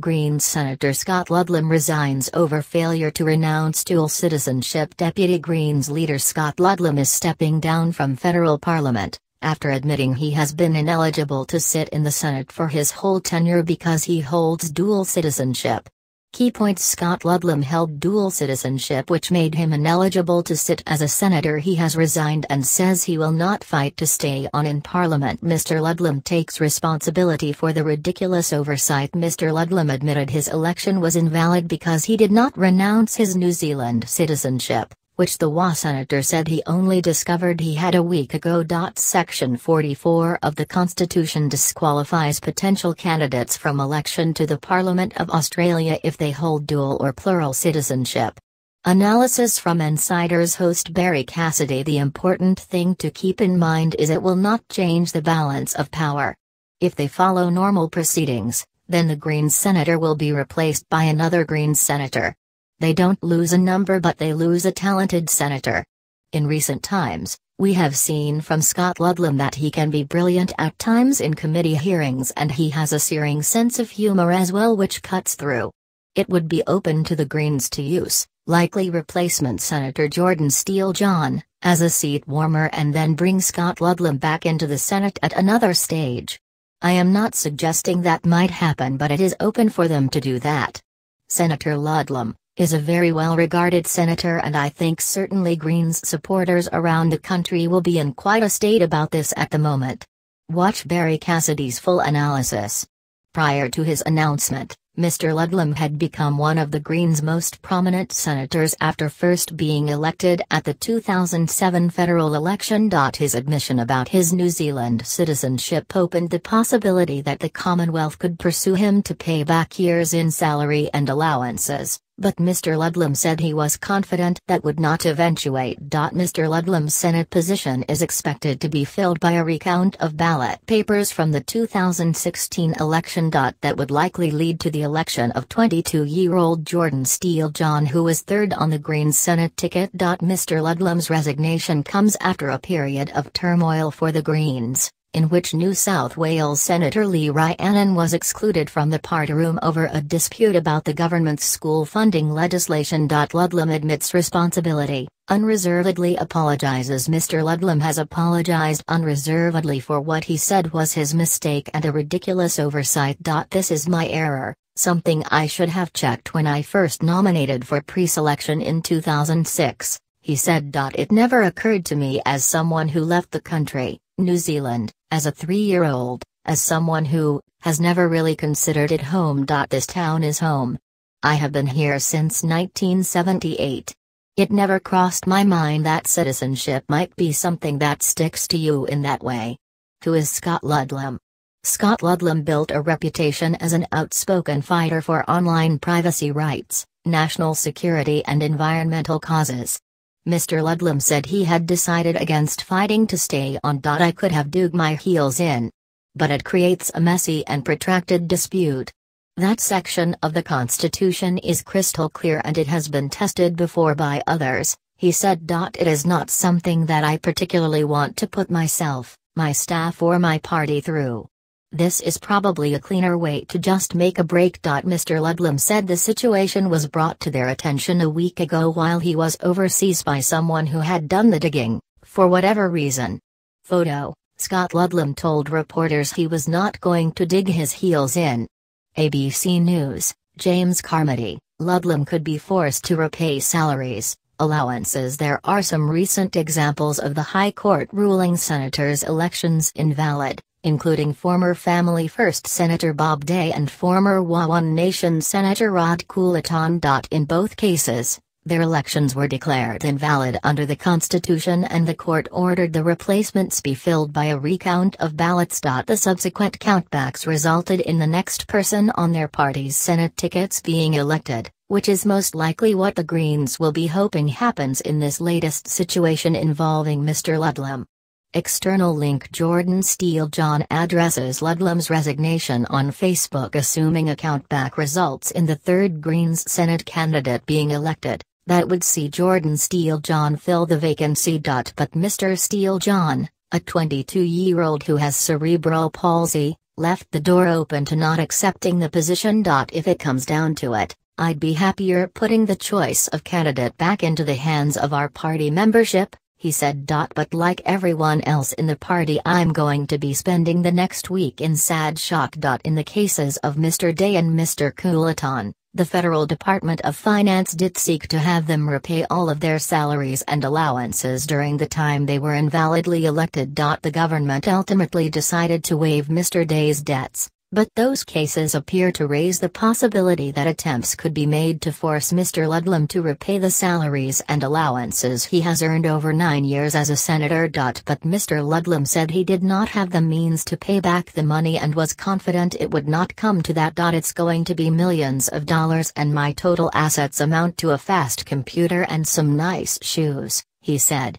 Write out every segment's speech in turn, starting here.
Greens Senator Scott Ludlam resigns over failure to renounce dual citizenship. Deputy Greens leader Scott Ludlam is stepping down from federal parliament, after admitting he has been ineligible to sit in the Senate for his whole tenure because he holds dual citizenship. Key points: Scott Ludlam held dual citizenship, which made him ineligible to sit as a senator. He has resigned and says he will not fight to stay on in Parliament. Mr. Ludlam takes responsibility for the ridiculous oversight. Mr. Ludlam admitted his election was invalid because he did not renounce his New Zealand citizenship, which the WA senator said he only discovered he had a week ago. Section 44 of the Constitution disqualifies potential candidates from election to the Parliament of Australia if they hold dual or plural citizenship. Analysis from Insiders host Barry Cassidy: the important thing to keep in mind is it will not change the balance of power. If they follow normal proceedings, then the Greens senator will be replaced by another Greens senator. They don't lose a number, but they lose a talented senator. In recent times, we have seen from Scott Ludlam that he can be brilliant at times in committee hearings, and he has a searing sense of humor as well, which cuts through. It would be open to the Greens to use likely replacement Senator Jordan Steele John as a seat warmer and then bring Scott Ludlam back into the Senate at another stage. I am not suggesting that might happen, but it is open for them to do that. Senator Ludlam is a very well-regarded senator, and I think certainly Greens supporters around the country will be in quite a state about this at the moment. Watch Barry Cassidy's full analysis. Prior to his announcement, Mr. Ludlam had become one of the Greens' most prominent senators after first being elected at the 2007 federal election. His admission about his New Zealand citizenship opened the possibility that the Commonwealth could pursue him to pay back years in salary and allowances, but Mr. Ludlam said he was confident that would not eventuate. Mr. Ludlam's Senate position is expected to be filled by a recount of ballot papers from the 2016 election. That would likely lead to the election of 22-year-old Jordan Steele John, who was third on the Greens Senate ticket. Mr. Ludlam's resignation comes after a period of turmoil for the Greens, in which New South Wales Senator Lee Rhiannon was excluded from the party room over a dispute about the government's school funding legislation. Ludlam admits responsibility, unreservedly apologizes. Mr. Ludlam has apologized unreservedly for what he said was his mistake and a ridiculous oversight. This is my error, something I should have checked when I first nominated for pre-selection in 2006, he said. It never occurred to me as someone who left the country, New Zealand, as a 3-year-old, as someone who has never really considered it home. This town is home. I have been here since 1978. It never crossed my mind that citizenship might be something that sticks to you in that way. Who is Scott Ludlam? Scott Ludlam built a reputation as an outspoken fighter for online privacy rights, national security and environmental causes. Mr. Ludlam said he had decided against fighting to stay on. I could have dug my heels in. But it creates a messy and protracted dispute. That section of the Constitution is crystal clear and it has been tested before by others, he said. It is not something that I particularly want to put myself, my staff or my party through. This is probably a cleaner way to just make a break. Mr. Ludlam said the situation was brought to their attention a week ago while he was overseas by someone who had done the digging, for whatever reason. Photo: Scott Ludlam told reporters he was not going to dig his heels in. ABC News, James Carmody: Ludlam could be forced to repay salaries, allowances. There are some recent examples of the High Court ruling senators' elections invalid, including former Family First Senator Bob Day and former One Nation Senator Rod Coulaton. In both cases, their elections were declared invalid under the Constitution and the court ordered the replacements be filled by a recount of ballots. The subsequent countbacks resulted in the next person on their party's Senate tickets being elected, which is most likely what the Greens will be hoping happens in this latest situation involving Mr. Ludlam. External link: Jordan Steele John addresses Ludlam's resignation on Facebook, assuming a countback results in the third Greens Senate candidate being elected. That would see Jordan Steele John fill the vacancy. But Mr. Steele John, a 22-year-old who has cerebral palsy, left the door open to not accepting the position. If it comes down to it, I'd be happier putting the choice of candidate back into the hands of our party membership, he said. But like everyone else in the party, I'm going to be spending the next week in sad shock. In the cases of Mr. Day and Mr. Coulaton, the Federal Department of Finance did seek to have them repay all of their salaries and allowances during the time they were invalidly elected. The government ultimately decided to waive Mr. Day's debts, but those cases appear to raise the possibility that attempts could be made to force Mr. Ludlam to repay the salaries and allowances he has earned over 9 years as a senator. But Mr. Ludlam said he did not have the means to pay back the money and was confident it would not come to that. It's going to be millions of dollars and my total assets amount to a fast computer and some nice shoes, he said.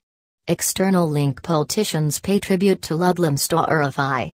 External link: politicians pay tribute to Ludlam. Storify.